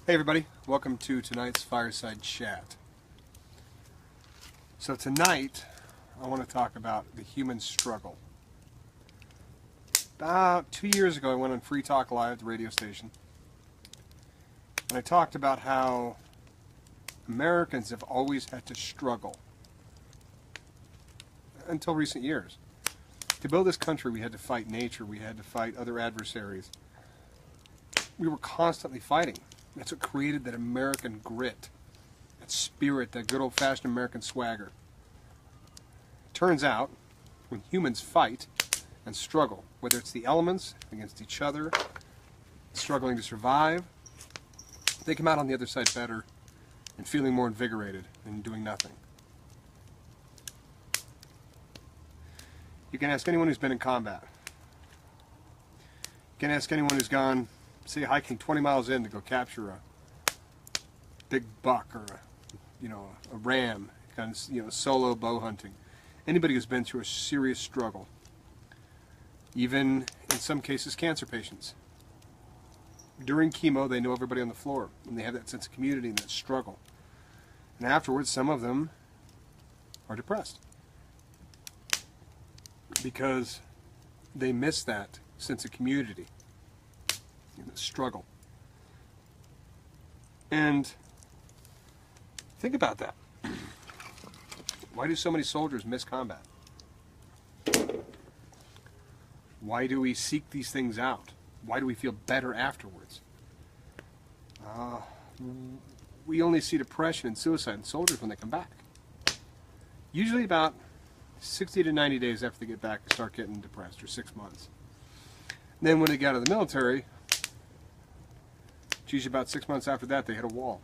Hey everybody, welcome to tonight's Fireside Chat. So tonight, I want to talk about the human struggle. About 2 years ago, I went on Free Talk Live, the radio station, and I talked about how Americans have always had to struggle, until recent years. To build this country, we had to fight nature, we had to fight other adversaries. We were constantly fighting. That's what created that American grit, that spirit, that good old-fashioned American swagger. Turns out, when humans fight and struggle, whether it's the elements against each other, struggling to survive, they come out on the other side better and feeling more invigorated than doing nothing. You can ask anyone who's been in combat. You can ask anyone who's gone, say, hiking 20 miles in to go capture a big buck or a ram, kind of, solo bow hunting. Anybody who's been through a serious struggle, even in some cases cancer patients. During chemo, they know everybody on the floor, and they have that sense of community and that struggle. And afterwards, some of them are depressed because they miss that sense of community. The struggle. And think about that. Why do so many soldiers miss combat? Why do we seek these things out? Why do we feel better afterwards? We only see depression and suicide in soldiers when they come back. Usually about 60 to 90 days after they get back, they start getting depressed, or 6 months. And then when they get out of the military, usually about 6 months after that, they hit a wall.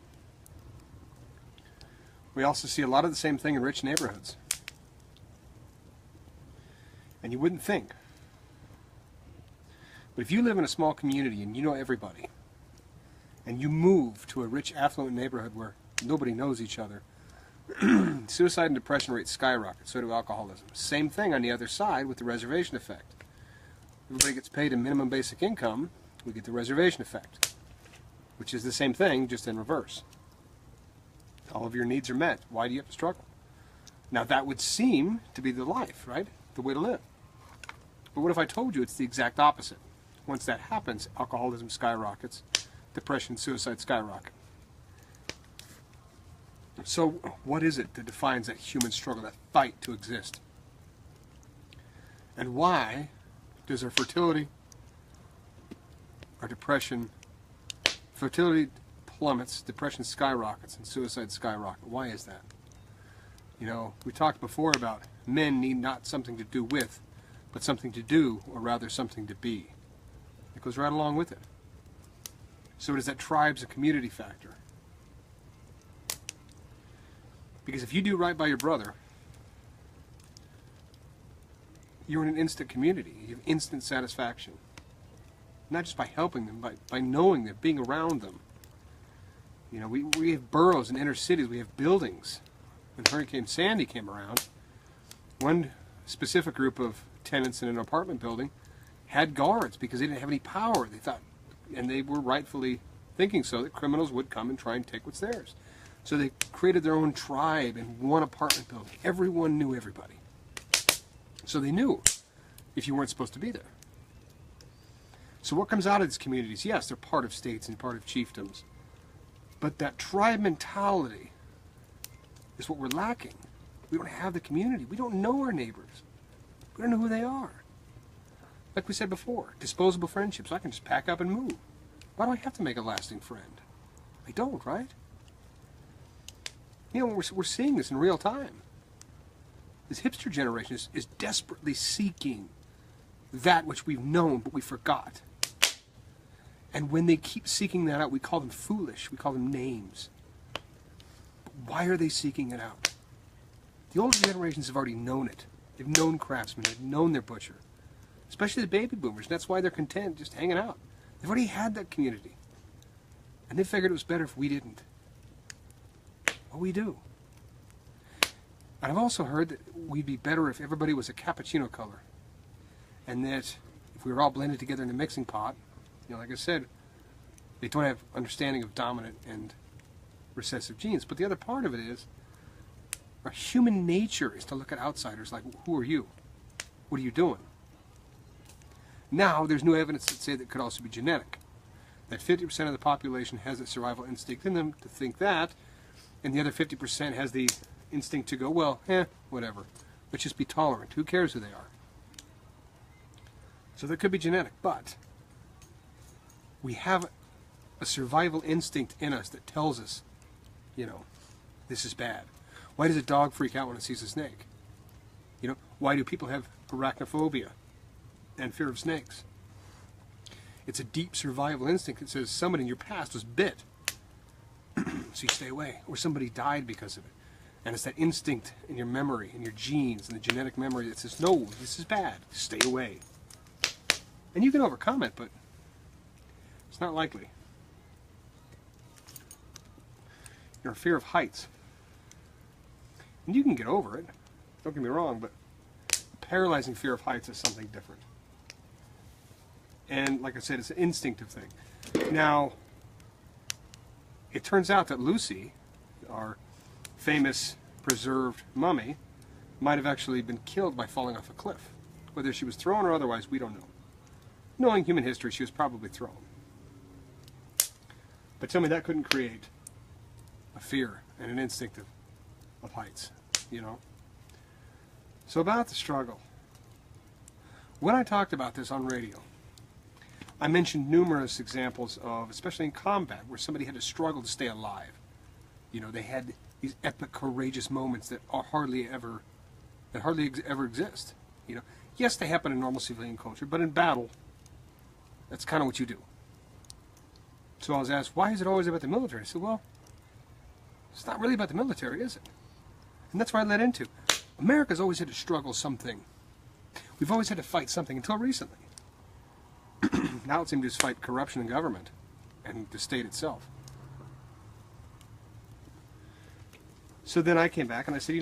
We also see a lot of the same thing in rich neighborhoods. And you wouldn't think. But if you live in a small community and you know everybody, and you move to a rich, affluent neighborhood where nobody knows each other, suicide and depression rates skyrocket, so do alcoholism. Same thing on the other side with the reservation effect. Everybody gets paid a minimum basic income, we get the reservation effect, which is the same thing, just in reverse. All of your needs are met. Why do you have to struggle? Now that would seem to be the life, right? The way to live. But what if I told you it's the exact opposite? Once that happens, alcoholism skyrockets, depression, suicide skyrocket. So what is it that defines that human struggle, that fight to exist? And why does our fertility, our depression, fertility plummets, depression skyrockets, and suicide skyrocket? Why is that? We talked before about men need not something to do with, but something to do, or rather something to be. It goes right along with it. So it is that tribes and community factor. Because if you do right by your brother, you're in an instant community. You have instant satisfaction. Not just by helping them, but by knowing them, being around them. We have boroughs in inner cities, we have buildings. When Hurricane Sandy came around, one specific group of tenants in an apartment building had guards because they didn't have any power. They thought, and they were rightfully thinking so, that criminals would come and try and take what's theirs. So they created their own tribe in one apartment building. Everyone knew everybody. So they knew if you weren't supposed to be there. So what comes out of these communities? Yes, they're part of states and part of chiefdoms. But that tribe mentality is what we're lacking. We don't have the community. We don't know our neighbors. We don't know who they are. Like we said before, disposable friendships. I can just pack up and move. Why do I have to make a lasting friend? I don't, right? We're seeing this in real time. This hipster generation is desperately seeking that which we've known but we forgot. And when they keep seeking that out, we call them foolish. We call them names. But why are they seeking it out? The older generations have already known it. They've known craftsmen. They've known their butcher. Especially the baby boomers. And that's why they're content just hanging out. They've already had that community. And they figured it was better if we didn't. Well, we do. And I've also heard that we'd be better if everybody was a cappuccino color. And that if we were all blended together in a mixing pot, like I said, They don't have understanding of dominant and recessive genes. But the other part of it is, our human nature is to look at outsiders like, who are you? What are you doing? Now, there's new evidence that say that it could also be genetic. That 50% of the population has a survival instinct in them to think that, and the other 50% has the instinct to go, well, whatever. Let's just be tolerant. Who cares who they are? So that could be genetic, but we have a survival instinct in us that tells us, this is bad. Why does a dog freak out when it sees a snake? Why do people have arachnophobia and fear of snakes? It's a deep survival instinct that says someone in your past was bit, so you stay away, or somebody died because of it. And it's that instinct in your memory, in your genes, and the genetic memory that says, no, this is bad, stay away. And you can overcome it, but it's not likely. Your fear of heights. And you can get over it, don't get me wrong, but paralyzing fear of heights is something different. And like I said, it's an instinctive thing. Now, it turns out that Lucy, our famous preserved mummy, might have actually been killed by falling off a cliff. Whether she was thrown or otherwise, we don't know. Knowing human history, she was probably thrown. But tell me that couldn't create a fear and an instinct of heights, So about the struggle. When I talked about this on radio, I mentioned numerous examples of, especially in combat, where somebody had to struggle to stay alive. They had these epic, courageous moments that hardly ever exist. Yes, they happen in normal civilian culture, but in battle, that's kind of what you do. So I was asked, why is it always about the military? I said, well, it's not really about the military, is it? And that's where I led into. America's always had to struggle something. We've always had to fight something until recently. Now it seems to just fight corruption in government and the state itself. So then I came back and I said,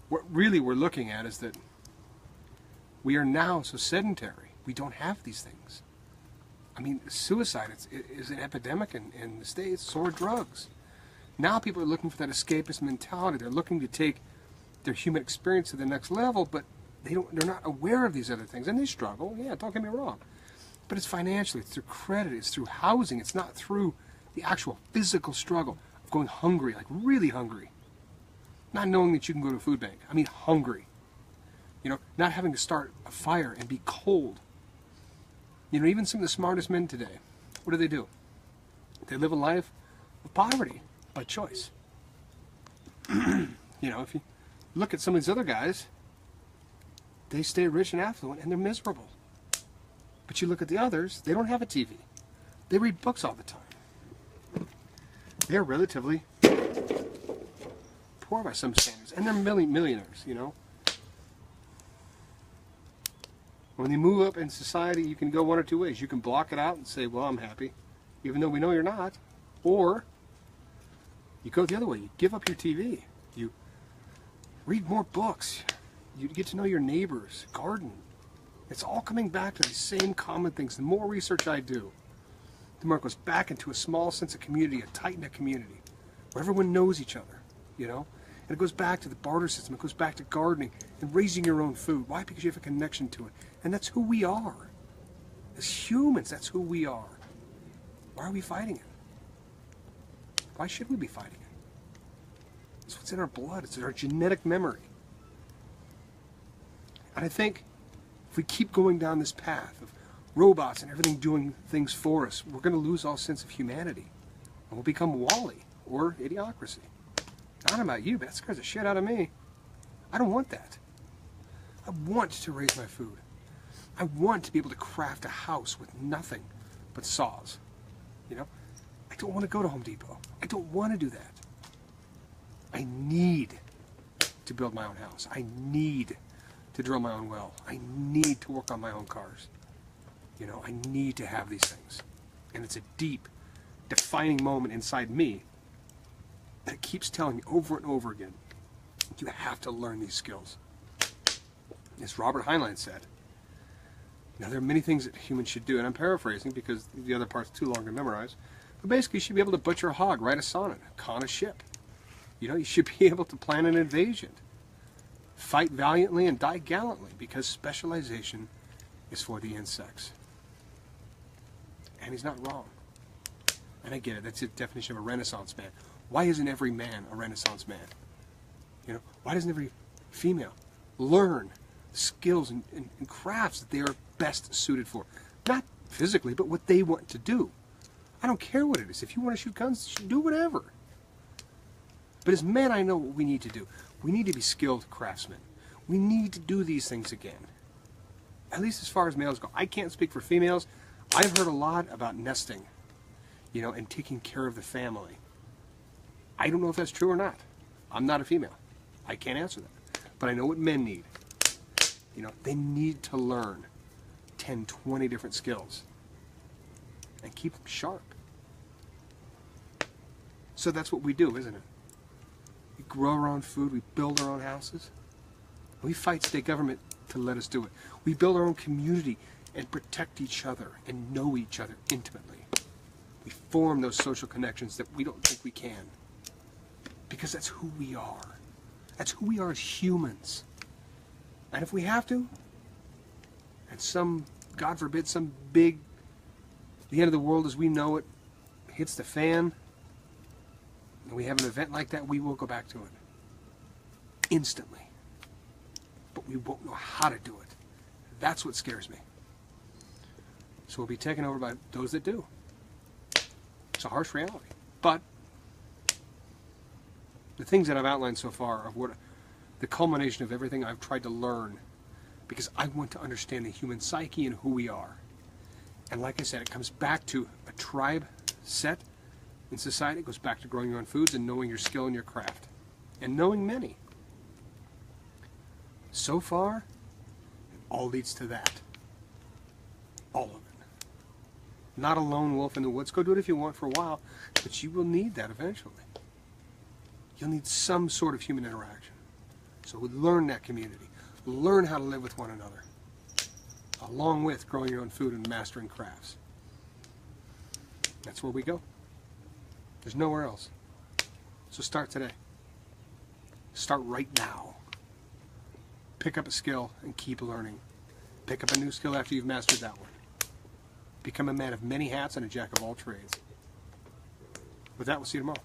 what really we're looking at is that we are now so sedentary. We don't have these things. I mean, suicide is an epidemic in the States, so are drugs. Now people are looking for that escapist mentality. They're looking to take their human experience to the next level, but they're not aware of these other things. And they struggle, yeah, don't get me wrong. But it's financially, it's through credit, it's through housing, it's not through the actual physical struggle of going hungry, like really hungry. Not knowing that you can go to a food bank. I mean hungry. Not having to start a fire and be cold. Even some of the smartest men today, what do? They live a life of poverty by choice. If you look at some of these other guys, they stay rich and affluent and they're miserable. But you look at the others, they don't have a TV. They read books all the time. They're relatively poor by some standards, and they're millionaires, When they move up in society, you can go one or two ways. You can block it out and say, well, I'm happy, even though we know you're not. Or you go the other way. You give up your TV. You read more books. You get to know your neighbors, garden. It's all coming back to the same common things. The more research I do, the more it goes back into a small sense of community, a tight-knit community, where everyone knows each other, And it goes back to the barter system. It goes back to gardening and raising your own food. Why? Because you have a connection to it. And that's who we are. As humans, that's who we are. Why are we fighting it? Why should we be fighting it? It's what's in our blood. It's in our genetic memory. And I think if we keep going down this path of robots and everything doing things for us, we're going to lose all sense of humanity. And we'll become Wall-E or Idiocracy. I don't know about you, but that scares the shit out of me. I don't want that. I want to raise my food. I want to be able to craft a house with nothing but saws. I don't want to go to Home Depot. I don't want to do that. I need to build my own house. I need to drill my own well. I need to work on my own cars. I need to have these things. And it's a deep, defining moment inside me that keeps telling me over and over again, you have to learn these skills. As Robert Heinlein said, Now, there are many things that humans should do, and I'm paraphrasing because the other part's too long to memorize. But basically, you should be able to butcher a hog, write a sonnet, con a ship. You should be able to plan an invasion, fight valiantly and die gallantly, because specialization is for the insects. And he's not wrong. And I get it, that's the definition of a Renaissance man. Why isn't every man a Renaissance man? Why doesn't every female learn skills and crafts that they are best suited for? Not physically, but what they want to do. I don't care what it is. If you want to shoot guns, do whatever. But as men, I know what we need to do. We need to be skilled craftsmen. We need to do these things again. At least as far as males go. I can't speak for females. I've heard a lot about nesting, and taking care of the family. I don't know if that's true or not. I'm not a female. I can't answer that. But I know what men need. They need to learn 10, 20 different skills and keep them sharp. So that's what we do, isn't it? We grow our own food, we build our own houses. We fight state government to let us do it. We build our own community and protect each other and know each other intimately. We form those social connections that we don't think we can. Because that's who we are. That's who we are as humans. And if we have to, and God forbid, the end of the world as we know it hits the fan, and we have an event like that, we will go back to it. Instantly. But we won't know how to do it. That's what scares me. So we'll be taken over by those that do. It's a harsh reality. But the things that I've outlined so far are the culmination of everything I've tried to learn, because I want to understand the human psyche and who we are. And like I said, it comes back to a tribe set in society. It goes back to growing your own foods and knowing your skill and your craft. And knowing many. So far, it all leads to that. All of it. Not a lone wolf in the woods. Go do it if you want for a while, but you will need that eventually. You'll need some sort of human interaction. So learn that community. Learn how to live with one another, along with growing your own food and mastering crafts. That's where we go. There's nowhere else. So start today. Start right now. Pick up a skill and keep learning. Pick up a new skill after you've mastered that one. Become a man of many hats and a jack of all trades. With that, we'll see you tomorrow.